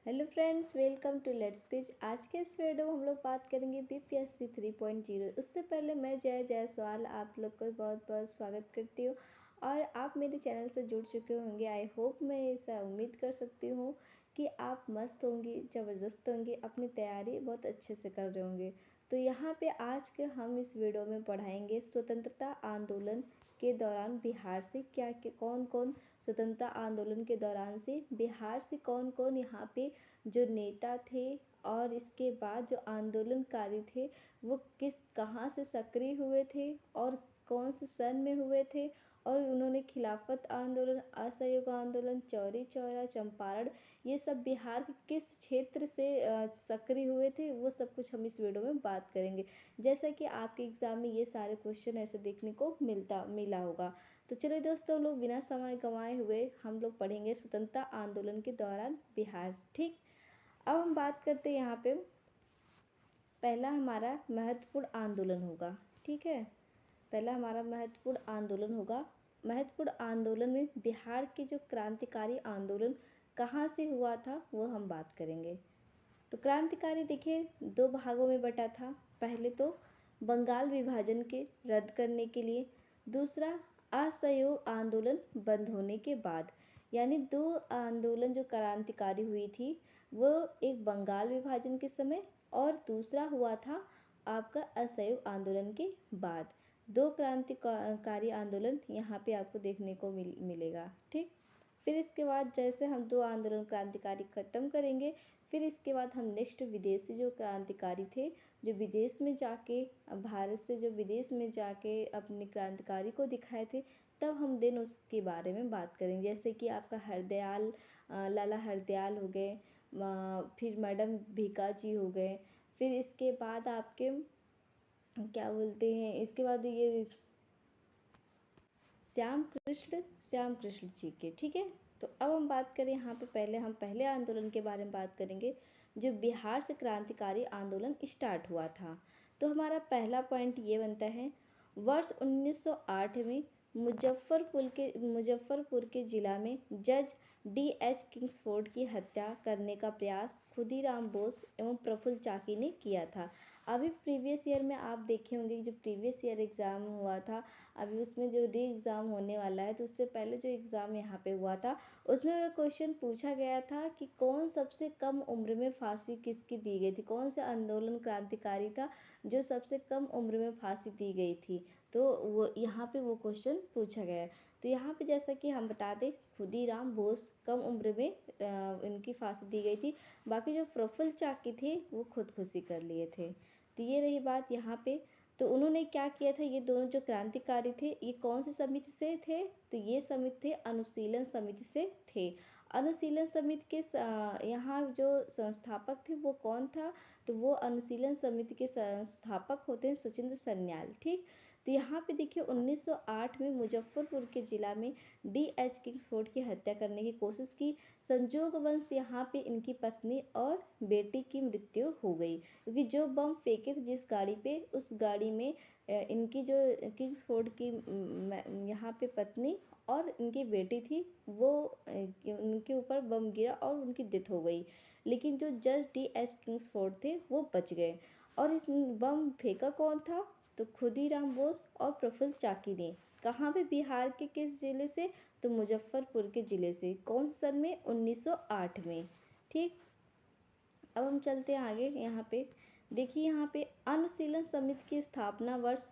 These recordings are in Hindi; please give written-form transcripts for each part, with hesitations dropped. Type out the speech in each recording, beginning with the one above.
Hello friends, welcome to let's quiz. आज के इस वीडियो में हम लोग बात करेंगे बीपीएससी 3.0। उससे पहले मैं जय जयसवाल आप लोग को बहुत बहुत स्वागत करती हूँ। और आप मेरे चैनल से जुड़ चुके होंगे। आई होप मैं ऐसा उम्मीद कर सकती हूँ कि आप मस्त होंगी, ज़बरदस्त होंगी, अपनी तैयारी बहुत अच्छे से कर रहे होंगे। तो यहाँ पे आज के हम इस वीडियो में पढ़ाएंगे स्वतंत्रता आंदोलन के दौरान बिहार से क्या कौन कौन स्वतंत्रता आंदोलन के दौरान से बिहार से कौन कौन यहाँ पे जो नेता थे, और इसके बाद जो आंदोलनकारी थे वो कहाँ से सक्रिय हुए थे और कौन से सन में हुए थे, और उन्होंने खिलाफत आंदोलन, असहयोग आंदोलन, चौरी चौरा, चंपारण, ये सब बिहार के किस क्षेत्र से सक्रिय हुए थे, वो सब कुछ हम इस वीडियो में बात करेंगे। जैसा कि आपके एग्जाम में ये सारे क्वेश्चन ऐसे देखने को मिला होगा। तो चलिए दोस्तों, लोग बिना समय गंवाए हुए हम लोग पढ़ेंगे स्वतंत्रता आंदोलन के दौरान बिहार। ठीक, अब हम बात करते हैं यहाँ पे पहला हमारा महत्वपूर्ण आंदोलन होगा। ठीक है, पहला हमारा महत्वपूर्ण आंदोलन होगा। महत्वपूर्ण आंदोलन में बिहार के जो क्रांतिकारी आंदोलन कहाँ से हुआ था वो हम बात करेंगे। तो क्रांतिकारी देखिए दो भागों में बटा था। पहले तो बंगाल विभाजन के रद्द करने के लिए, दूसरा असहयोग आंदोलन बंद होने के बाद। यानी दो आंदोलन जो क्रांतिकारी हुई थी वो एक बंगाल विभाजन के समय और दूसरा हुआ था आपका असहयोग आंदोलन के बाद। दो क्रांतिकारी आंदोलन यहाँ पे आपको देखने को मिलेगा। ठीक, फिर इसके बाद जैसे हम दो आंदोलन क्रांतिकारी खत्म करेंगे, फिर इसके बाद हम नेक्स्ट विदेशी जो क्रांतिकारी थे, जो विदेश में जाके भारत से जो विदेश में जाके अपने क्रांतिकारी को दिखाए थे, तब हम दिन उसके बारे में बात करेंगे। जैसे कि आपका हरदयाल, लाला हरदयाल हो गए, फिर मैडम भीका जी हो गए, फिर इसके बाद आपके क्या बोलते हैं, इसके बाद ये श्याम कृष्ण जी के। ठीक है, तो अब हम बात करें यहाँ पे हम पहले आंदोलन के बारे में बात करेंगे जो बिहार से क्रांतिकारी आंदोलन स्टार्ट हुआ था। तो हमारा पहला पॉइंट ये बनता है, वर्ष 1908 में मुजफ्फरपुर के जिला में जज D.H. किंग्सफोर्ड की हत्या करने का प्रयास खुदीराम बोस एवं प्रफुल्ल चाकी ने किया था। अभी प्रीवियस ईयर में आप देखे होंगे, जो प्रीवियस ईयर एग्ज़ाम हुआ था, अभी उसमें जो री एग्ज़ाम होने वाला है, तो उससे पहले जो एग्ज़ाम यहाँ पे हुआ था उसमें वह क्वेश्चन पूछा गया था कि कौन सबसे कम उम्र में फांसी किसकी दी गई थी, कौन सा आंदोलन क्रांतिकारी था जो सबसे कम उम्र में फांसी दी गई थी। तो वो यहाँ पे वो क्वेश्चन पूछा गया है। तो यहाँ पे जैसा कि हम बता दें, खुदीराम बोस कम उम्र में इनकी फांसी दी गई थी। बाकी जो प्रफुल्ल चाकी थे वो खुदकुशी कर लिए थे। तो ये रही बात यहाँ पे। तो उन्होंने क्या किया था, ये दोनों जो क्रांतिकारी थे ये कौन सी समिति से थे, तो ये समिति थे अनुशीलन समिति से थे। अनुशीलन समिति के यहाँ जो संस्थापक थे वो कौन था, तो वो अनुशीलन समिति के संस्थापक होते हैं सचिंद्र सन्याल। ठीक, तो यहाँ पे देखिए 1908 में मुजफ्फरपुर के जिला में D.H. किंग्सफोर्ड की हत्या करने की कोशिश की। संजोगवश यहाँ पे इनकी पत्नी और बेटी की मृत्यु हो गई, क्योंकि जो बम फेंके थे जिस गाड़ी पे, उस गाड़ी में इनकी जो किंग्सफोर्ड की यहाँ पे पत्नी और इनकी बेटी थी, वो उनके ऊपर बम गिरा और उनकी डेथ हो गई। लेकिन जो जज D.H. किंग्सफोर्ड थे वो बच गए। और इस बम फेंका कौन था, तो खुदीराम बोस और प्रफुल्ल चाकी ने। कहाँ पे, बिहार के किस जिले से, तो मुजफ्फरपुर के जिले से। कौन से सन में, 1908 में। ठीक, अब हम चलते हैं आगे। यहाँ पे देखिए, यहाँ पे अनुशीलन समिति की स्थापना वर्ष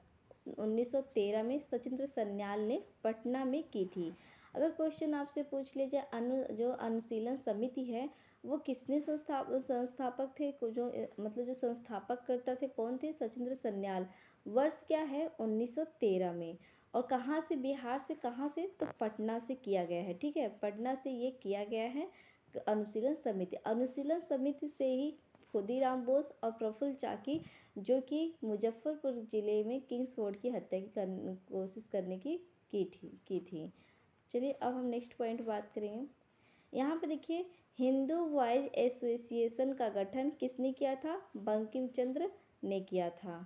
1913 में सचिंद्र सन्याल ने पटना में की थी। अगर क्वेश्चन आपसे पूछ ले जाए जो अनुशीलन समिति है वो किसने संस्थापक थे, जो मतलब जो संस्थापक करता थे कौन थे, सचिंद्र सन्याल। वर्ष क्या है, 1913 में। और कहाँ से, बिहार से कहाँ से, तो पटना से किया गया है। ठीक है, पटना से ये किया गया है अनुशीलन समिति से ही खुदीराम बोस और प्रफुल्ल चाकी, जो कि मुजफ्फरपुर जिले में किंग्सफोर्ड की हत्या की कोशिश करने की थी। चलिए अब हम नेक्स्ट पॉइंट बात करेंगे। यहाँ पे देखिए, हिंदू बॉयज एसोसिएशन का गठन किसने किया था, बंकिम चंद्र ने किया था।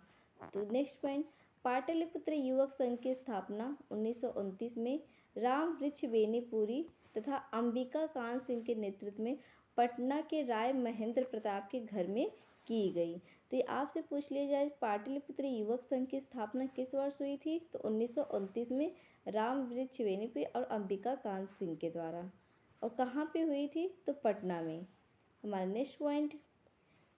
तो नेक्स्ट पॉइंट, पाटलिपुत्र युवक संघ की स्थापना 1929 में राम वृक्ष बेनीपुरी तथा अंबिका कांत सिंह के नेतृत्व में पटना के राय महेंद्र प्रताप के घर में की गई। तो ये आपसे पूछ लिया जाए पाटलिपुत्र युवक संघ की स्थापना किस वर्ष हुई थी, तो 1929 में रामवृक्ष बेनीपुरी और अंबिका कांत सिंह के द्वारा। और कहाँ पे हुई थी, तो पटना में। हमारा नेक्स्ट पॉइंट,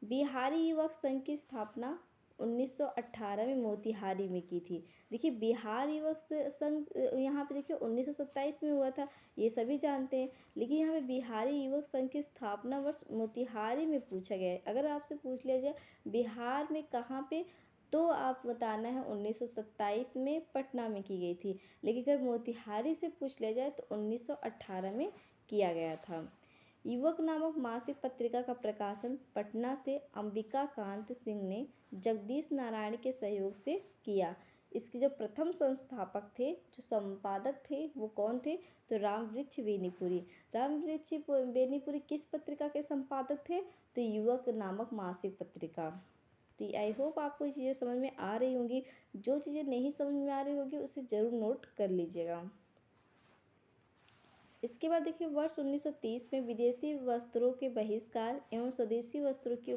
बिहारी युवक संघ की स्थापना 1918 में मोतिहारी में की थी। देखिए बिहार युवक संघ यहाँ पे देखिए 1927 में हुआ था, ये सभी जानते हैं, लेकिन यहाँ पे बिहारी युवक संघ की स्थापना वर्ष मोतिहारी में पूछा गया है। अगर आपसे पूछ लिया जाए बिहार में कहाँ पे, तो आप बताना है 1927 में पटना में की गई थी, लेकिन अगर मोतिहारी से पूछ लिया जाए तो 1918 में किया गया था। युवक नामक मासिक पत्रिका का प्रकाशन पटना से अंबिका कांत सिंह ने जगदीश नारायण के सहयोग से किया। इसके जो प्रथम संस्थापक थे, जो संपादक थे, वो कौन थे, तो रामवृक्ष बेनीपुरी। रामवृक्ष बेनीपुरी किस पत्रिका के संपादक थे, तो युवक नामक मासिक पत्रिका। तो आई होप आपको ये चीज़ें समझ में आ रही होंगी। जो चीज़ें नहीं समझ में आ रही होगी उसे ज़रूर नोट कर लीजिएगा। इसके बाद देखिए वर्ष 1930 में विदेशी वस्त्रों के बहिष्कार एवं स्वदेशी वस्त्रों की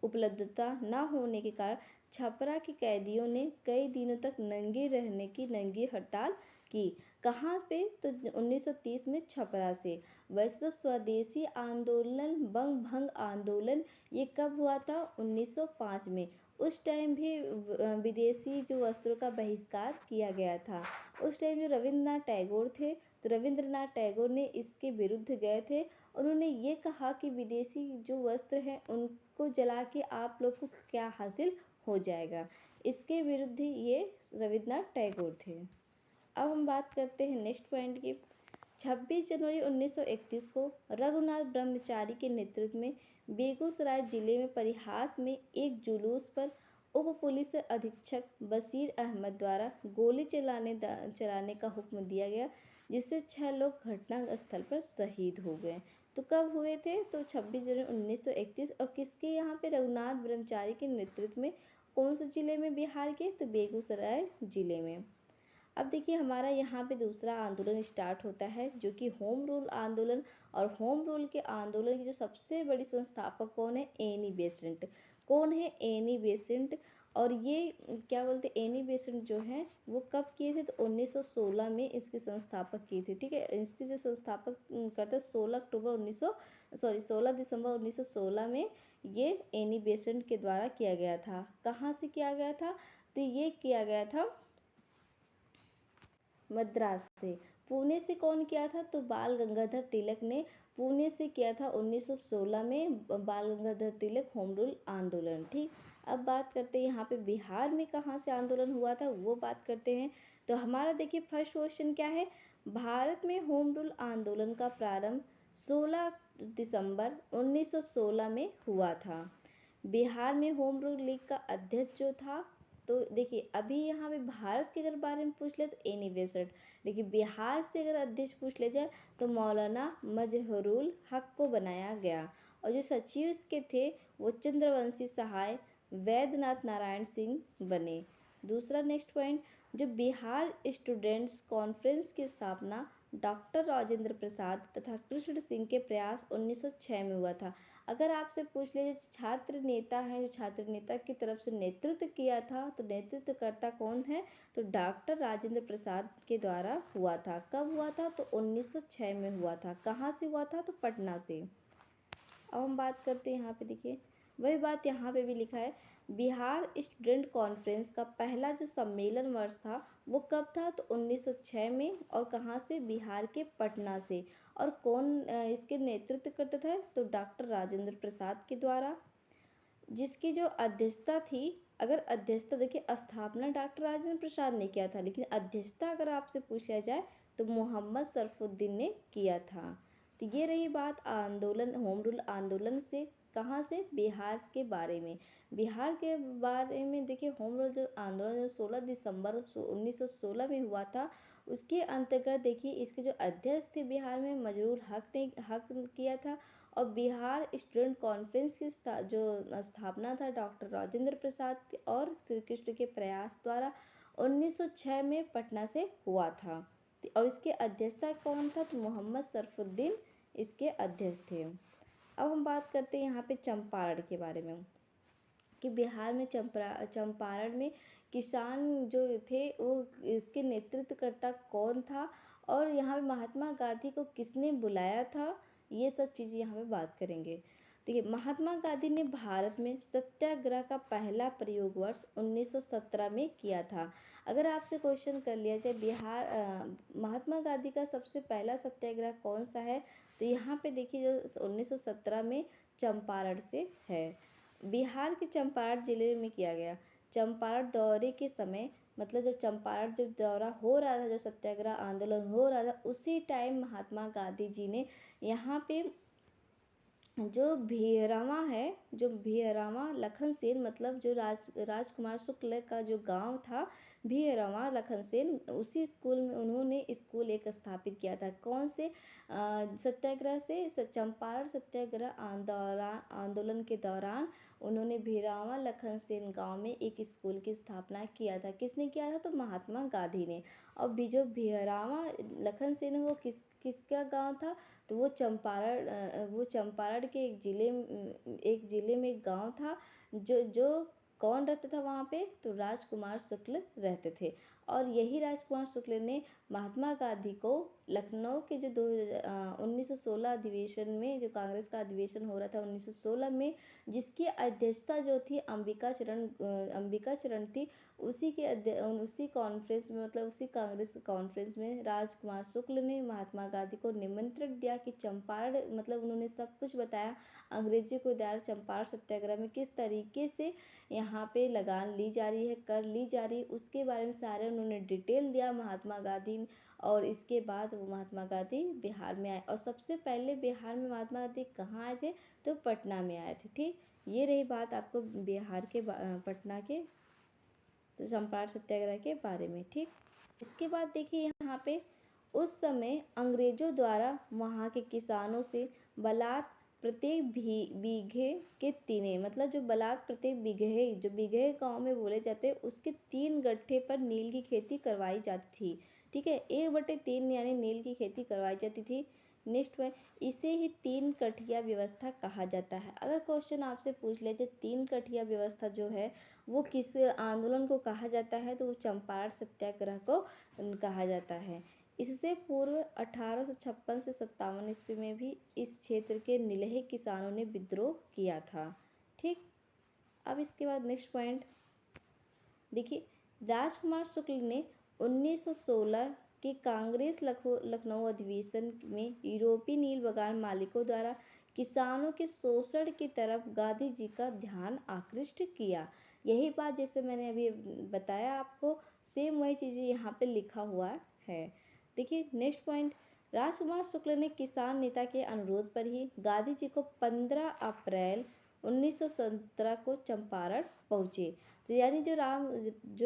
उपलब्धता न होने के कारण छपरा के कैदियों ने कई दिनों तक नंगे रहने की नंगी हड़ताल की। कहाँ पे, तो 1930 में छपरा से। वैसे तो स्वदेशी आंदोलन बंग भंग आंदोलन ये कब हुआ था, 1905 में। उस टाइम भी विदेशी जो वस्त्रों का बहिष्कार किया गया था। उस टाइम जो रविन्द्रनाथ टैगोर थे, तो रविंद्रनाथ टैगोर ने इसके विरुद्ध गए थे। उन्होंने ये कहा कि विदेशी जो वस्त्र हैं उनको जला के आप लोग को क्या हासिल हो जाएगा, इसके विरुद्ध ये रविंद्रनाथ टैगोर थे। अब हम बात करते हैं नेक्स्ट पॉइंट की। 26 जनवरी 1931 को रघुनाथ ब्रह्मचारी के नेतृत्व में बेगूसराय जिले में परिहास में एक जुलूस पर उप पुलिस अधीक्षक बशीर अहमद द्वारा गोली चलाने का हुक्म दिया गया, जिससे 6 लोग घटना स्थल पर शहीद हो गए। तो कब हुए थे, तो 26 जनवरी 1931। और किसके यहाँ पे, रघुनाथ ब्रह्मचारी के नेतृत्व में। कौन से जिले में, बिहार के, तो बेगूसराय जिले में। अब देखिए हमारा यहाँ पे दूसरा आंदोलन स्टार्ट होता है, जो कि होम रूल आंदोलन। और होम रूल के आंदोलन की जो सबसे बड़ी संस्थापक कौन है, एनी बेसेंट। कौन है, एनी बेसेंट। और ये क्या बोलते हैं, एनी बेसेंट जो है वो कब किए थे, तो 1916 में इसके संस्थापक किए थे। ठीक है, इसके जो संस्थापक करते 16 दिसंबर 1916 में ये एनी बेसेंट के द्वारा किया गया था। कहाँ से किया गया था, तो ये किया गया था मद्रास से। पुणे से कौन किया था, तो बाल गंगाधर तिलक ने पुणे से किया था 1916 में बाल गंगाधर तिलक होम रूल आंदोलन। ठीक, अब बात करते हैं यहाँ पे बिहार में कहाँ से आंदोलन हुआ था, वो बात करते हैं। तो हमारा देखिए फर्स्ट क्वेश्चन क्या है, भारत में होम रूल आंदोलन का प्रारंभ 16 दिसंबर 1916 में हुआ था। बिहार में होम रूल लीग का अध्यक्ष जो था, तो देखिए अभी यहाँ पे भारत के अगर बारे में पूछ ले तो एनी बेसेंट, लेकिन बिहार से अगर अध्यक्ष पूछ ले जाए तो मौलाना मजहरूल हक को बनाया गया। और जो सचिव इसके थे वो चंद्रवंशी सहाय वैद्यनाथ नारायण सिंह बने। दूसरा नेक्स्ट पॉइंट, जो बिहार स्टूडेंट्स कॉन्फ्रेंस की स्थापना डॉक्टर राजेंद्र प्रसाद तथा कृष्ण सिंह के प्रयास 1906 में हुआ था। अगर आपसे पूछ ले जो छात्र नेता है, जो छात्र नेता की तरफ से नेतृत्व किया था, तो नेतृत्वकर्ता कौन है, तो डॉक्टर राजेंद्र प्रसाद के द्वारा हुआ था। कब हुआ था, तो 1906 में हुआ था। कहाँ से हुआ था, तो पटना से। अब हम बात करते हैं यहाँ पे, देखिए वही बात यहाँ पे भी लिखा है, बिहार स्टूडेंट कॉन्फ्रेंस का पहला जो सम्मेलन वर्ष था वो कब था, तो 1906 में। और कहाँ से, बिहार के पटना से। और कौन इसके नेतृत्व करता था, तो डॉक्टर राजेंद्र प्रसाद के द्वारा, जिसकी जो अध्यक्षता थी। अगर अध्यक्षता देखिए, स्थापना डॉक्टर राजेंद्र प्रसाद ने किया था, लेकिन अध्यक्षता अगर आपसे पूछ लिया जाए तो मोहम्मद शरफुद्दीन ने किया था। तो ये रही बात आंदोलन, होम रूल आंदोलन से। कहाँ से, बिहार के बारे में। बिहार के बारे में देखिए, होम रूल जो आंदोलन जो 16 दिसंबर 1916 में हुआ था, उसके अंतर्गत देखिए इसके जो अध्यक्ष थे बिहार में मजरूल हक ने किया था। और बिहार स्टूडेंट कॉन्फ्रेंस की जो स्थापना था डॉक्टर राजेंद्र प्रसाद और श्री कृष्ण के प्रयास द्वारा 1906 में पटना से हुआ था। और इसके अध्यक्षता कौन था, तो मोहम्मद शरफुद्दीन इसके अध्यक्ष थे। अब हम बात करते हैं यहाँ पे चंपारण के बारे में कि बिहार में चंपारण में किसान जो थे वो इसके नेतृत्वकर्ता कौन था और यहाँ पे महात्मा गांधी को किसने बुलाया था, ये सब चीज़ें यहाँ पे बात करेंगे। देखिए, महात्मा गांधी ने भारत में सत्याग्रह का पहला प्रयोग वर्ष 1917 में किया था। अगर आपसे क्वेश्चन कर लिया जाए महात्मा गांधी का सबसे पहला सत्याग्रह कौन सा है, तो यहाँ पे देखिए जो 1917 में चंपारण से है, बिहार के चंपारण जिले में किया गया। चंपारण दौरे के समय मतलब जब चंपारण जब दौरा हो रहा था, जो सत्याग्रह आंदोलन हो रहा था, उसी टाइम महात्मा गांधी जी ने यहाँ पे जो भीहरावा लखन सेन मतलब जो राजकुमार शुक्ल का जो गांव था भीहरावा लखन सेन, उसी स्कूल में उन्होंने स्कूल एक स्थापित किया था। कौन से सत्याग्रह से, चंपारण सत्याग्रह आंदोलन के दौरान उन्होंने भीहरावा लखन सेन गांव में एक स्कूल की स्थापना किया था। किसने किया था, तो महात्मा गांधी ने। और जो भीहरावा लखन सेन वो किसका गांव था, तो वो चंपारण के एक जिले में एक गांव था। जो कौन रहता था वहाँ पे, तो राजकुमार शुक्ल रहते थे। और यही राजकुमार शुक्ल ने महात्मा गांधी को लखनऊ के जो 1916 अधिवेशन में, जो कांग्रेस का अधिवेशन हो रहा था 1916 में, जिसकी अध्यक्षता जो थी अंबिका चरण थी, उसी कॉन्फ्रेंस में मतलब उसी कांग्रेस कॉन्फ्रेंस में राजकुमार शुक्ल ने महात्मा गांधी को निमंत्रण दिया कि चंपारण मतलब उन्होंने सब कुछ बताया अंग्रेजी को द्वारा चंपारण सत्याग्रह में किस तरीके से यहाँ पे लगान ली जा रही है, कर ली जा रही है, उसके बारे में सारे उन्होंने डिटेल दिया महात्मा गांधी। और इसके बाद वो महात्मा गांधी बिहार में आए और सबसे पहले बिहार में महात्मा गांधी कहाँ आए थे, तो पटना में आए थे। ठीक, ये रही बात आपको बिहार के पटना के चंपारण सत्याग्रह के बारे में। ठीक, इसके बाद देखिए यहाँ पे उस समय अंग्रेजों द्वारा वहाँ के किसानों से बलात् प्रत्येक बीघे के तीने मतलब जो बलात् प्रत्येक बीघे, जो बीघे गांव में बोले जाते हैं, उसके 3 गट्ठे पर नील की खेती करवाई जाती थी। ठीक है, 1/3 यानी नील की खेती करवाई जाती थी। नेक्स्ट में इसे ही 3 कठिया व्यवस्था कहा जाता है। अगर क्वेश्चन आपसे पूछ ले जाए 3 कठिया व्यवस्था जो है वो किस आंदोलन को कहा जाता है, तो वो चंपारण सत्याग्रह को कहा जाता है। इससे पूर्व 1856 से 57 ईस्वी में भी इस क्षेत्र के नीलहे किसानों ने विद्रोह किया था। ठीक, अब इसके बाद नेक्स्ट पॉइंट देखिए, राजकुमार शुक्ल ने 1916 के कांग्रेस लखनऊ अधिवेशन में यूरोपीय नील बागान मालिकों द्वारा किसानों के शोषण की तरफ गांधी जी का ध्यान आकृष्ट किया। यही बात जैसे मैंने अभी बताया आपको, सेम वही चीज़ें यहाँ पे लिखा हुआ है। देखिए नेक्स्ट पॉइंट, राजकुमार शुक्ल ने किसान नेता के अनुरोध पर ही गांधी जी को 15 अप्रैल 1917 को चंपारण पहुँचे। तो यानी जो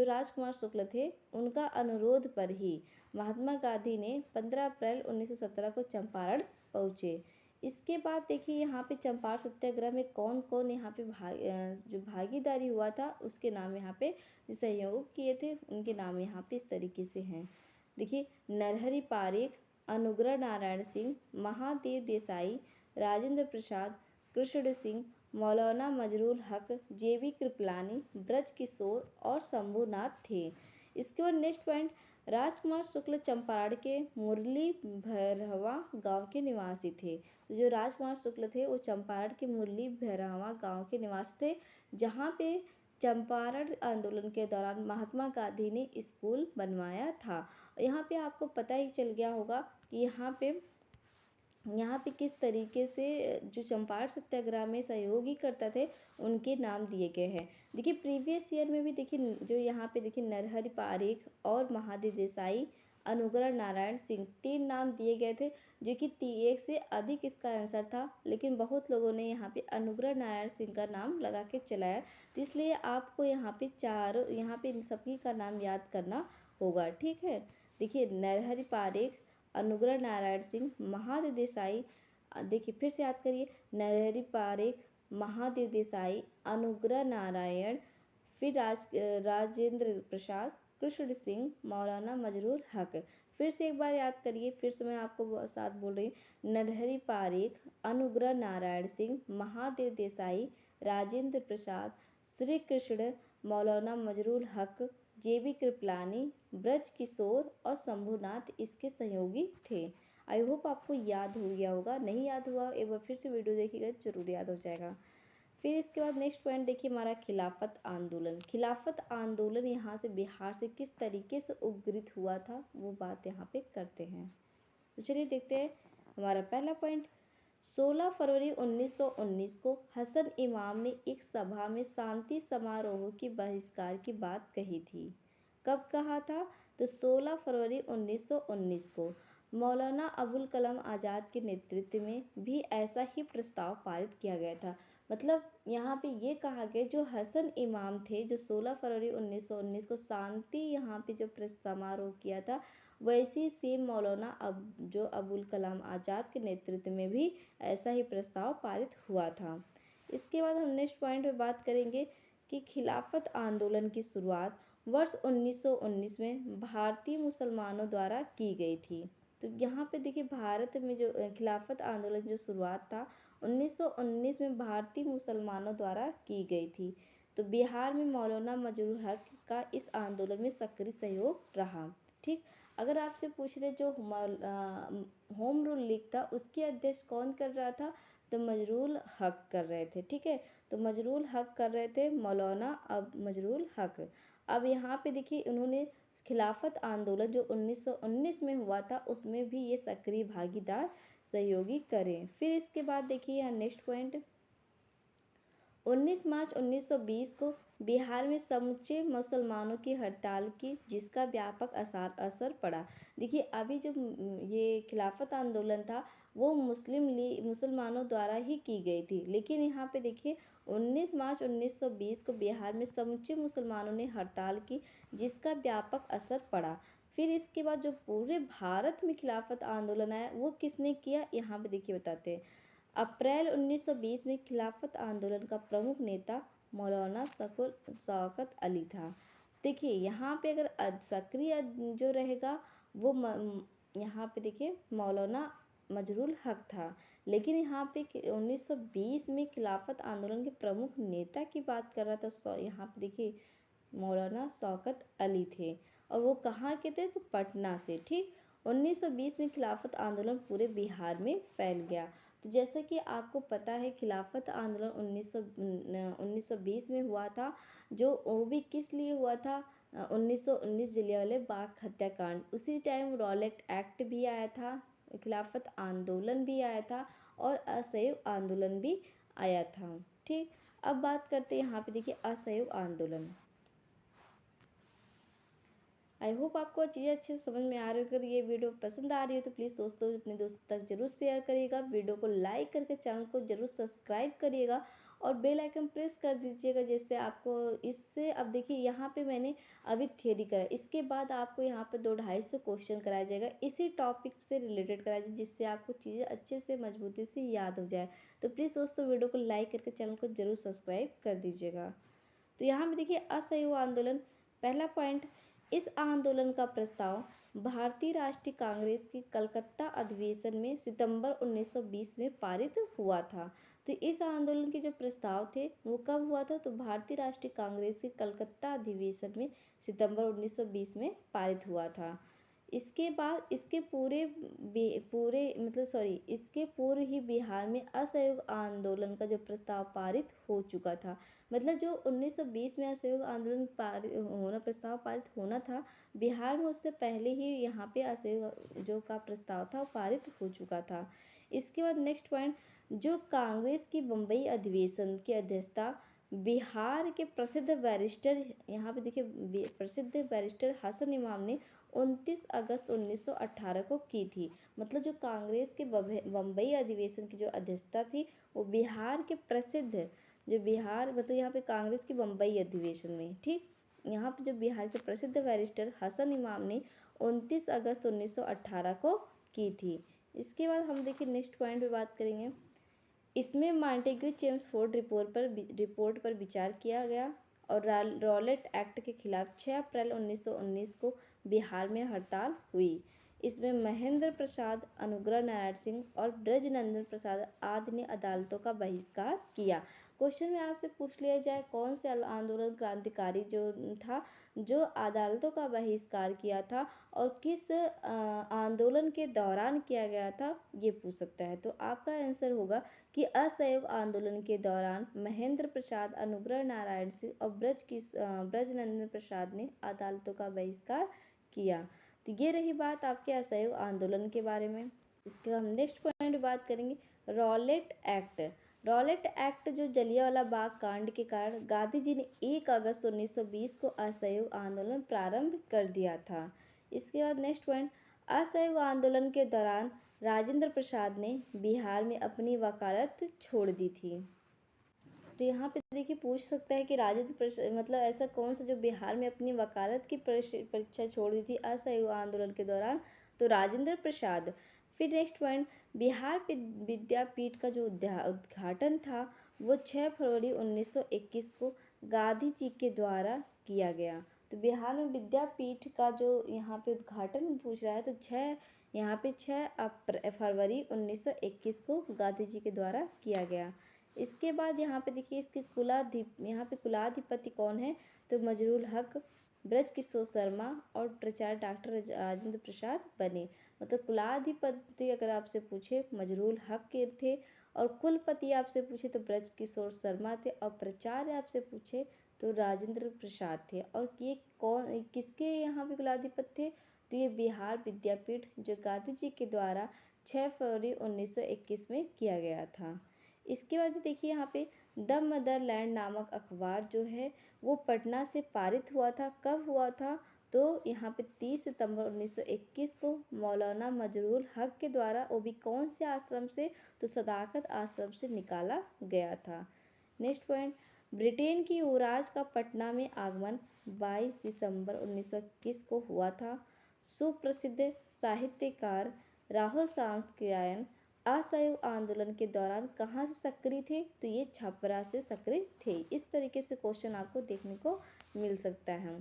राजकुमार शुक्ल थे उनका अनुरोध पर ही महात्मा गांधी ने 15 अप्रैल 1917 को चंपारण पहुँचे। इसके बाद देखिए यहाँ पे चंपारण सत्याग्रह में कौन कौन यहाँ पे जो भागीदारी हुआ था उसके नाम यहाँ पे, जो सहयोग किए थे उनके नाम यहाँ पे इस तरीके से हैं। देखिए, नरहरि पारेख, अनुग्रह नारायण सिंह, महादेव देसाई, राजेंद्र प्रसाद, कृष्ण सिंह, मौलाना मजरूल हक, जेबी कृपलानी, ब्रज किशोर और शंभुनाथ थे। इसके बाद नेक्स्ट पॉइंट, राजकुमार शुक्ल चंपारण के मुरली भैरहवा गांव के निवासी थे। जो राजकुमार शुक्ल थे वो चंपारण के मुरली भैरहवा गांव के निवासी थे, जहाँ पे चंपारण आंदोलन के दौरान महात्मा गांधी ने स्कूल बनवाया था। यहाँ पे आपको पता ही चल गया होगा कि यहाँ पे किस तरीके से जो चंपारण सत्याग्रह में सहयोगी करता थे उनके नाम दिए गए हैं। देखिए प्रीवियस ईयर में भी देखिए जो यहाँ पे देखिए नरहरि पारेख और महादेव देसाई, अनुग्रह नारायण सिंह 3 नाम दिए गए थे, जो कि 1 से अधिक इसका आंसर था, लेकिन बहुत लोगों ने यहाँ पे अनुग्रह नारायण सिंह का नाम लगा के चलाया। तो इसलिए आपको यहाँ पे इन सभी का नाम याद करना होगा। ठीक है, देखिए नरहरि पारेख, अनुग्रह नारायण सिंह, महादेव देसाई, देखिए फिर से याद करिए, नरहरि पारेख, महादेव देसाई, अनुग्रह नारायण, फिर राजेंद्र प्रसाद, कृष्ण सिंह, मौलाना मजरूल हक, फिर से एक बार याद करिए, फिर से मैं आपको साथ बोल रही हूँ। नरहरि पारेख, अनुग्रह नारायण सिंह, महादेव देसाई, राजेंद्र प्रसाद, श्री कृष्ण, मौलाना मजरूल हक, जेबी कृपलानी, ब्रज किशोर और शंभुनाथ इसके सहयोगी थे। आई होप आपको याद हो गया होगा, नहीं याद हुआ एक बार फिर से वीडियो देखिएगा, जरूर याद हो जाएगा। फिर इसके बाद नेक्स्ट पॉइंट देखिए हमारा खिलाफत आंदोलन। खिलाफत आंदोलन यहाँ से बिहार से किस तरीके से उद्गृत हुआ था, वो बात यहाँ पे करते हैं। तो चलिए देखते हैं हमारा पहला पॉइंट। 16 फरवरी 1919 को हसन इमाम ने एक सभा में शांति समारोह की बहिष्कार की बात कही थी। कब कहा था? तो 16 फरवरी 1919 को। मौलाना अबुल कलाम आज़ाद के नेतृत्व में भी ऐसा ही प्रस्ताव पारित किया गया था। मतलब यहाँ पे ये कहा गया, जो हसन इमाम थे जो 16 फरवरी 1919 को शांति यहाँ पे जो समारोह किया था, वैसे सेम मौलाना जो अबुल कलाम आज़ाद के नेतृत्व में भी ऐसा ही प्रस्ताव पारित हुआ था। इसके बाद हम नेक्स्ट पॉइंट पे बात करेंगे कि खिलाफत आंदोलन की शुरुआत वर्ष 1919 में भारतीय मुसलमानों द्वारा की गई थी। तो यहाँ पे देखिए भारत में जो खिलाफत आंदोलन जो शुरुआत था 1919 में भारतीय मुसलमानों द्वारा की गई थी। तो बिहार में मौलाना मजरूल हक का इस आंदोलन में सक्रिय सहयोग रहा। ठीक, अगर आपसे पूछ रहे जो होम रूल लीग था उसके अध्यक्ष कौन कर रहा था, तो मजरूल हक कर रहे थे। ठीक है, तो मजरूल हक कर रहे थे, मौलाना अब मजरूल हक। अब यहाँ पे देखिए उन्होंने खिलाफत आंदोलन जो 1919 में हुआ था उसमें भी ये सक्रिय भागीदार सहयोगी करें। फिर इसके बाद देखिए यहाँ नेक्स्ट पॉइंट, 19 मार्च 1920 को बिहार में समूचे मुसलमानों की हड़ताल की, जिसका व्यापक असर पड़ा। देखिए अभी जो ये खिलाफत आंदोलन था वो मुसलमानों द्वारा ही की गई थी, लेकिन यहाँ पे देखिए 19 मार्च 1920 को बिहार में समूचे मुसलमानों ने हड़ताल की, जिसका व्यापक असर पड़ा। फिर इसके बाद जो पूरे भारत में खिलाफत आंदोलन आया वो किसने किया, यहाँ पे देखिए बताते हैं। अप्रैल 1920 में खिलाफत आंदोलन का प्रमुख नेता मौलाना शौकत अली था। देखिए यहाँ पे अगर सक्रिय जो रहेगा वो यहाँ पे देखिए मौलाना मजरूल हक था, लेकिन यहाँ पे 1920 में खिलाफत आंदोलन के प्रमुख नेता की बात कर रहा था, यहाँ पे देखिए मौलाना शौकत अली थे, और वो कहाँ के थे, तो पटना से। ठीक, 1920 में खिलाफत आंदोलन पूरे बिहार में फैल गया। तो जैसा कि आपको पता है खिलाफत आंदोलन 1920 में हुआ था, जो वो भी किस लिए हुआ था, 1919 जलियांवाला बाग हत्याकांड। उसी टाइम रॉलेट एक्ट भी आया था, खिलाफत आंदोलन भी आया था और असहयोग आंदोलन भी आया था। ठीक, अब बात करते हैं यहाँ पे देखिए असहयोग आंदोलन। आई होप आपको चीज़ें अच्छे से समझ में आ रही है। अगर ये वीडियो पसंद आ रही है तो प्लीज़ दोस्तों अपने दोस्तों तक जरूर शेयर करिएगा, वीडियो को लाइक करके चैनल को जरूर सब्सक्राइब करिएगा और बेल आइकन प्रेस कर दीजिएगा, जिससे आपको इससे, अब देखिए यहाँ पे मैंने अभी थियरी करा, इसके बाद आपको यहाँ पे 200-250 क्वेश्चन कराया जाएगा, इसी टॉपिक से रिलेटेड कराया जाए, जिससे आपको चीज़ें अच्छे से मजबूती से याद हो जाए। तो प्लीज़ दोस्तों वीडियो को लाइक करके चैनल को जरूर सब्सक्राइब कर दीजिएगा। तो यहाँ पे देखिए असहयोग आंदोलन, पहला पॉइंट, इस आंदोलन का प्रस्ताव भारतीय राष्ट्रीय कांग्रेस के कलकत्ता अधिवेशन में सितंबर 1920 में पारित हुआ था। तो इस आंदोलन के जो प्रस्ताव थे वो कब हुआ था, तो भारतीय राष्ट्रीय कांग्रेस के कलकत्ता अधिवेशन में सितंबर 1920 में पारित हुआ था। इसके बाद इसके इसके पूर्व ही बिहार में असहयोग आंदोलन का जो प्रस्ताव पारित हो चुका था। मतलब जो 1920 में असहयोग आंदोलन प्रस्ताव पारित होना था बिहार में, उससे पहले ही यहाँ पे असहयोग जो का प्रस्ताव था वो पारित हो चुका था। इसके बाद नेक्स्ट पॉइंट, जो कांग्रेस की बम्बई अधिवेशन की अध्यक्षता बिहार के प्रसिद्ध बैरिस्टर, यहाँ पे देखिए प्रसिद्ध बैरिस्टर हसन इमाम ने 29 अगस्त 1918 को की थी। मतलब जो कांग्रेस के बम्बई अधिवेशन की जो अध्यक्षता थी वो बिहार के प्रसिद्ध, जो बिहार मतलब यहाँ पे कांग्रेस की बम्बई अधिवेशन में। ठीक, यहाँ पे जो बिहार के प्रसिद्ध बैरिस्टर हसन इमाम ने 29 अगस्त 1918 को की थी। इसके बाद हम देखिए नेक्स्ट पॉइंट पे बात करेंगे। इसमें मॉन्टेग्यू चेम्सफोर्ड रिपोर्ट पर विचार किया गया और रॉलेट एक्ट के खिलाफ 6 अप्रैल 1919 को बिहार में हड़ताल हुई। इसमें महेंद्र प्रसाद, अनुग्रह नारायण सिंह और ब्रजनंदन प्रसाद आदि ने अदालतों का बहिष्कार किया। क्वेश्चन में आपसे पूछ लिया जाए कौन से आंदोलन क्रांतिकारी जो था जो अदालतों का बहिष्कार किया था और किस आंदोलन के दौरान किया गया था, ये पूछ सकता है। तो आपका आंसर होगा कि असहयोग आंदोलन के दौरान महेंद्र प्रसाद, अनुग्रह नारायण सिंह और ब्रजनंदन प्रसाद ने अदालतों का बहिष्कार किया। तो ये रही बात आपके असहयोग आंदोलन के बारे में। इसके हम नेक्स्ट पॉइंट बात करेंगे रॉलेट एक्ट। रॉलेट एक्ट जो जलियांवाला बाग कांड के कारण गांधी जी ने 1 अगस्त 1920 को असहयोग आंदोलन प्रारंभ कर दिया था। इसके बाद नेक्स्ट पॉइंट असहयोग आंदोलन के दौरान राजेंद्र प्रसाद ने बिहार में अपनी वकालत छोड़ दी थी। तो यहाँ पे देखिए पूछ सकता है कि राजेंद्र प्रसाद मतलब ऐसा कौन सा जो बिहार में अपनी वकालत की परीक्षा छोड़ दी थी असहयोग आंदोलन के दौरान, तो राजेंद्र प्रसाद। फिर नेक्स्ट पॉइंट बिहार विद्यापीठ का जो उद्घाटन था वो 6 फरवरी 1921 को गांधी जी के द्वारा किया गया। तो बिहार में विद्यापीठ का जो यहाँ पे उद्घाटन पूछ रहा है तो 6 फरवरी 1921 को गांधी जी के द्वारा किया गया। इसके बाद यहाँ पे देखिए इसके कुलाधिपति कौन है, तो मजरूल हक, ब्रजकिशोर शर्मा और प्राचार्य डॉक्टर राजेंद्र प्रसाद बने। मतलब कुलाधिपति अगर आपसे पूछे मजरूल हक के थे और कुलपति आपसे पूछे तो ब्रजकिशोर शर्मा थे और प्राचार्य आपसे पूछे तो राजेंद्र प्रसाद थे। और ये कौन किसके यहाँ पे कुलाधिपति थे, तो ये बिहार विद्यापीठ जो गांधी जी के द्वारा 6 फरवरी 1921 में किया गया था। इसके बाद देखिए यहाँ पे द मदरलैंड नामक अखबार जो है वो पटना से पारित हुआ था। कब हुआ था, तो यहाँ पे 30 सितंबर 1921 को मौलाना मजरूल हक के द्वारा, वो भी कौन से आश्रम से, तो सदाकत आश्रम से निकाला गया था। नेक्स्ट पॉइंट ब्रिटेन की युवराज का पटना में आगमन 22 दिसंबर 1921 को हुआ था। सुप्रसिद्ध साहित्यकार राहुल सांकृत्यायन असहयोग आंदोलन के दौरान कहाँ से सक्रिय थे, तो ये छपरा से सक्रिय थे। इस तरीके से क्वेश्चन आपको देखने को मिल सकता है।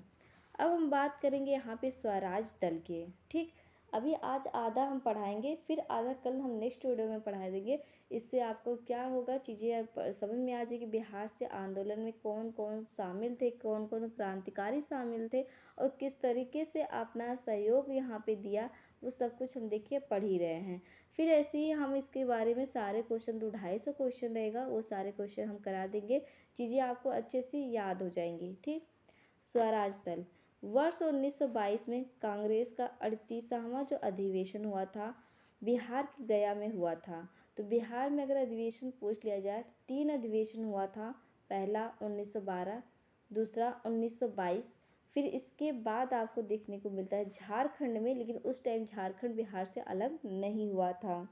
अब हम बात करेंगे यहाँ पे स्वराज दल के। ठीक, अभी आज आधा हम पढ़ाएंगे, फिर आधा कल हम नेक्स्ट वीडियो में पढ़ा देंगे। इससे आपको क्या होगा, चीज़ें समझ में आ जाएगी बिहार से आंदोलन में कौन कौन शामिल थे, कौन कौन क्रांतिकारी शामिल थे और किस तरीके से अपना सहयोग यहाँ पे दिया, वो सब कुछ हम देखिए पढ़ ही रहे हैं। फिर ऐसे ही हम इसके बारे में सारे क्वेश्चन 250 क्वेश्चन रहेगा, वो सारे क्वेश्चन हम करा देंगे, चीज़ें आपको अच्छे से याद हो जाएंगी। ठीक, स्वराज दल वर्ष 1922 में कांग्रेस का 38वां जो अधिवेशन हुआ था बिहार के गया में हुआ था। तो बिहार में अगर अधिवेशन पूछ लिया जाए तो 3 अधिवेशन हुआ था। पहला 1912, दूसरा 1922, फिर इसके बाद आपको देखने को मिलता है झारखंड में, लेकिन उस टाइम झारखंड बिहार से अलग नहीं हुआ था।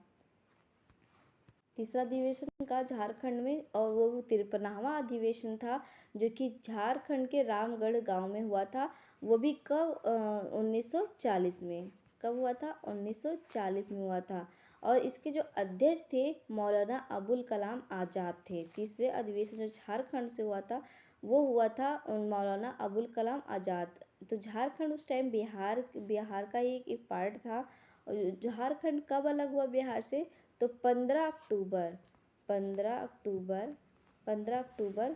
तीसरा अधिवेशन का झारखंड में और वो 53वां अधिवेशन था जो कि झारखंड के रामगढ़ गांव में हुआ था। वो भी कब 1940 में। कब हुआ था, 1940 में हुआ था। और इसके जो अध्यक्ष थे मौलाना अबुल कलाम आज़ाद थे। तीसरे अधिवेशन जो झारखंड से हुआ था वो हुआ था मौलाना अबुल कलाम आज़ाद। तो झारखंड उस टाइम बिहार का एक पार्ट था। और झारखंड कब अलग हुआ बिहार से, तो 15 अक्टूबर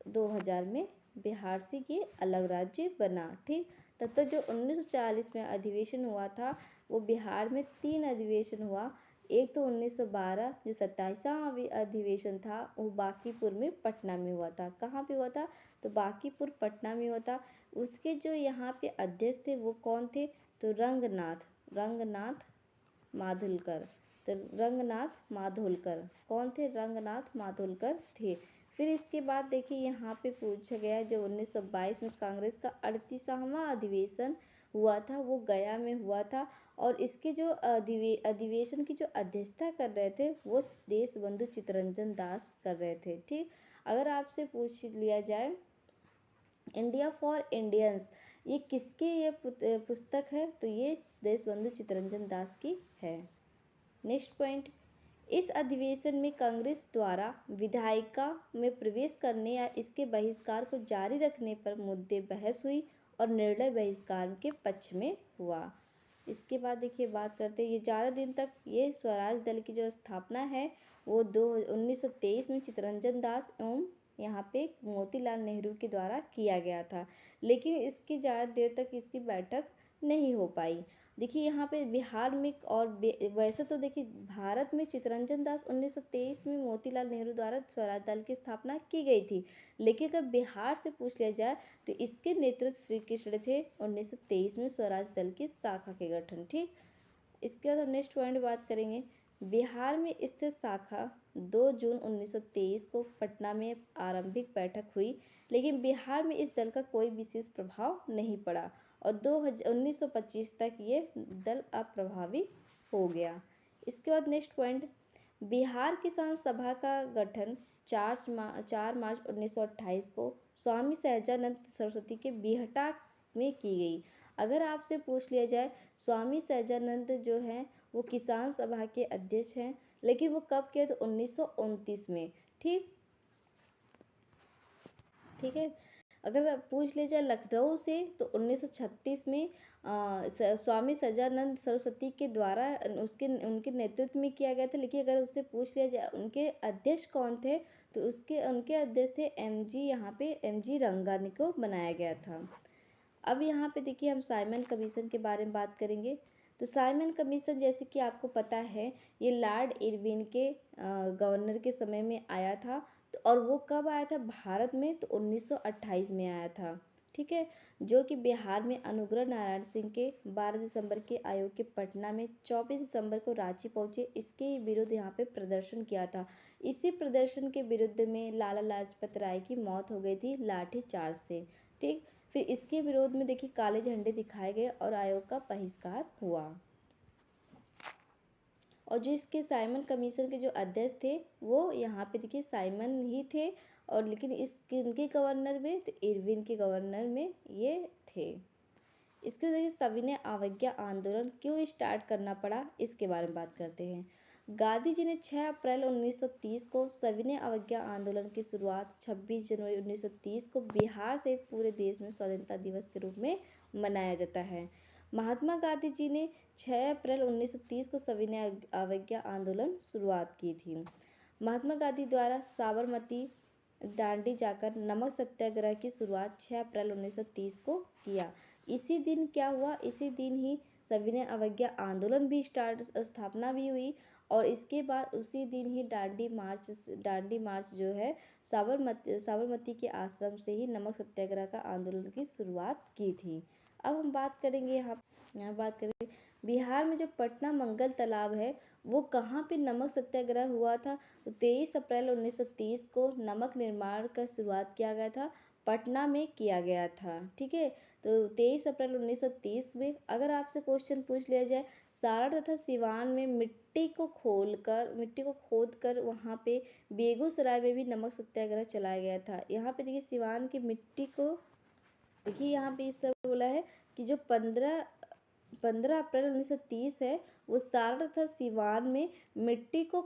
2000 में बिहार से ये अलग राज्य बना। ठीक, तब तक जो 1940 में अधिवेशन हुआ था वो बिहार में 3 अधिवेशन हुआ। एक तो 1912 जो 27वां अधिवेशन था वो बांकीपुर में पटना में हुआ था। कहाँ पे हुआ था, तो बांकीपुर पटना में हुआ था। उसके जो यहाँ पे अध्यक्ष थे वो कौन थे, तो रंगनाथ माधुलकर। तो रंगनाथ माधुलकर कौन थे, रंगनाथ माधुलकर थे। फिर इसके बाद देखिए यहाँ पे पूछा गया जो 1922 में कांग्रेस का 38वां अधिवेशन हुआ था वो गया में हुआ था। और इसके जो अधिवेशन की जो अध्यक्षता कर रहे थे वो देशबंधु चित्तरंजन दास कर रहे थे। ठीक, अगर आपसे पूछ लिया जाए इंडिया फॉर इंडियंस ये किसकी ये पुस्तक है, तो ये देशबंधु चित्तरंजन दास की है। नेक्स्ट पॉइंट इस अधिवेशन में कांग्रेस द्वारा विधायिका में प्रवेश करने या इसके बहिष्कार को जारी रखने पर मुद्दे बहस हुई और निर्णय बहिष्कार के पक्ष में हुआ। इसके बाद देखिए बात करते हैं, ये ज़्यादा दिन तक ये स्वराज दल की जो स्थापना है वो 1923 में चित्तरंजन दास एवं यहाँ पे मोतीलाल नेहरू के द्वारा किया गया था, लेकिन इसकी ज़्यादा देर तक इसकी बैठक नहीं हो पाई। देखिए यहाँ पे बिहार में और वैसे तो देखिए भारत में चित्तरंजन दास 1923 में मोतीलाल नेहरू द्वारा स्वराज दल की स्थापना की गई थी, लेकिन अगर बिहार से पूछ लिया जाए तो इसके नेतृत्व श्री कृष्ण थे 1923 में स्वराज दल की शाखा के गठन। ठीक, इसके बाद हम नेक्स्ट पॉइंट बात करेंगे। बिहार में स्थित शाखा 2 जून 1923 को पटना में आरंभिक बैठक हुई, लेकिन बिहार में इस दल का कोई विशेष प्रभाव नहीं पड़ा और 1925 तक ये दल अप्रभावी हो गया। इसके बाद नेक्स्ट पॉइंट, बिहार किसान सभा का गठन 4 मार्च 1928 को स्वामी सहजानंद सरस्वती के बिहटा में की गई। अगर आपसे पूछ लिया जाए, स्वामी सहजानंद जो हैं वो किसान सभा के अध्यक्ष हैं, लेकिन वो कब किए तो 1929 में। ठीक ठीक है। अगर पूछ लिया जाए लखनऊ से तो 1936 में स्वामी सजानंद सरस्वती के द्वारा उनके नेतृत्व में किया गया था, लेकिन अगर उससे पूछ लिया जाए उनके अध्यक्ष कौन थे तो उनके अध्यक्ष थे एम जी रंगानी को बनाया गया था। अब यहाँ पे देखिए हम साइमन कमीशन के बारे में बात करेंगे। तो साइमन कमीशन जैसे कि आपको पता है ये लॉर्ड इरविन के गवर्नर के समय में आया था, तो और वो कब आया था भारत में तो 1928 में आया था। ठीक है, जो कि बिहार में अनुग्रह नारायण सिंह के 12 दिसंबर के आयोग के पटना में 24 दिसंबर को रांची पहुंचे, इसके विरुद्ध यहाँ पे प्रदर्शन किया था। इसी प्रदर्शन के विरुद्ध में लाला लाजपत राय की मौत हो गई थी लाठी चार्ज से। ठीक, फिर इसके विरोध में देखिए काले झंडे दिखाए गए और आयोग का बहिष्कार हुआ। और जो इसके साइमन कमीशन के जो अध्यक्ष थे वो यहाँ पे देखिए साइमन ही थे, और लेकिन इनके गवर्नर में तो इरविन के गवर्नर में ये थे। इसके देखिए सविनय अवज्ञा आंदोलन क्यों स्टार्ट करना पड़ा, इसके बारे में बात करते हैं। गांधी जी ने 6 अप्रैल 1930 को सविनय अवज्ञा आंदोलन की शुरुआत 26 जनवरी 1930 को बिहार सहित पूरे देश में स्वतंत्रता दिवस के रूप में मनाया जाता है। महात्मा गांधी जी ने 6 अप्रैल 1930 को सविनय अवज्ञा आंदोलन शुरुआत की थी। महात्मा गांधी द्वारा साबरमती दांडी जाकर नमक सत्याग्रह की शुरुआत 6 अप्रैल 1930 को किया। इसी दिन क्या हुआ, इसी दिन ही सविनय अवज्ञा आंदोलन भी स्थापना भी हुई, और इसके बाद उसी दिन ही दांडी मार्च जो है साबरमती के आश्रम से ही नमक सत्याग्रह का आंदोलन की शुरुआत की थी। अब हम बात करेंगे यहाँ बात करेंगे बिहार में जो पटना मंगल तालाब है वो कहाँ पे नमक सत्याग्रह हुआ था, तो 23 अप्रैल 1930 को नमक निर्माण का शुरुआत किया गया था, पटना में किया गया था। ठीक है, तो 23 अप्रैल 1930 में अगर आपसे क्वेश्चन पूछ लिया जाए, सारण तथा सिवान में मिट्टी को खोद कर वहाँ पे बेगूसराय में भी नमक सत्याग्रह चलाया गया था। यहाँ पे देखिए सिवान की मिट्टी को देखिए यहाँ पे इस तरह बोला है कि जो 15 अप्रैल 1930 है वो सारण तथा सिवान में मिट्टी को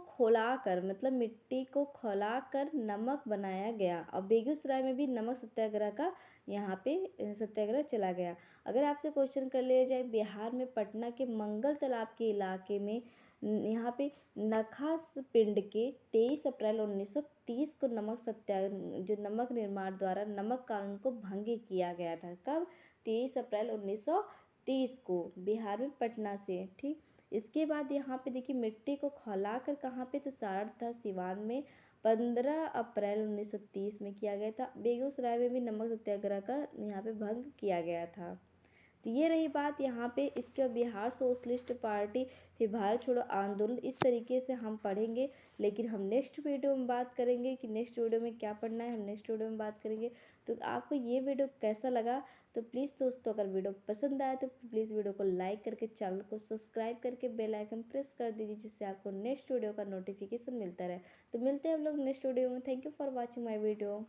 खौलाकर नमक बनाया गया, और बेगूसराय में भी नमक सत्याग्रह का यहाँ पे सत्याग्रह चला गया। अगर आपसे क्वेश्चन कर लिया जाए बिहार में पटना के मंगल तालाब के इलाके में यहाँ पे नखास पिंड के 23 अप्रैल 1930 को जो नमक निर्माण द्वारा नमक कानून को भंग किया गया था। कब, 23 अप्रैल 1930 को बिहार में पटना से। ठीक, इसके बाद यहाँ पे देखिए मिट्टी को खौलाकर कहाँ पे तो सारण तथा सिवान में 15 अप्रैल 1930 में किया गया था। बेगूसराय में भी नमक सत्याग्रह का यहाँ पे भंग किया गया था। तो ये रही बात यहाँ पे। इसके बिहार सोशलिस्ट पार्टी फिर भारत छोड़ो आंदोलन इस तरीके से हम पढ़ेंगे, लेकिन हम नेक्स्ट वीडियो में बात करेंगे कि नेक्स्ट वीडियो में क्या पढ़ना है, हम नेक्स्ट वीडियो में बात करेंगे। तो आपको ये वीडियो कैसा लगा, तो प्लीज़ दोस्तों अगर वीडियो पसंद आए तो प्लीज़ वीडियो को लाइक करके चैनल को सब्सक्राइब करके बेल आइकन प्रेस कर दीजिए, जिससे आपको नेक्स्ट वीडियो का नोटिफिकेशन मिलता रहे। तो मिलते हैं हम लोग नेक्स्ट वीडियो में। Thank you for watching my video.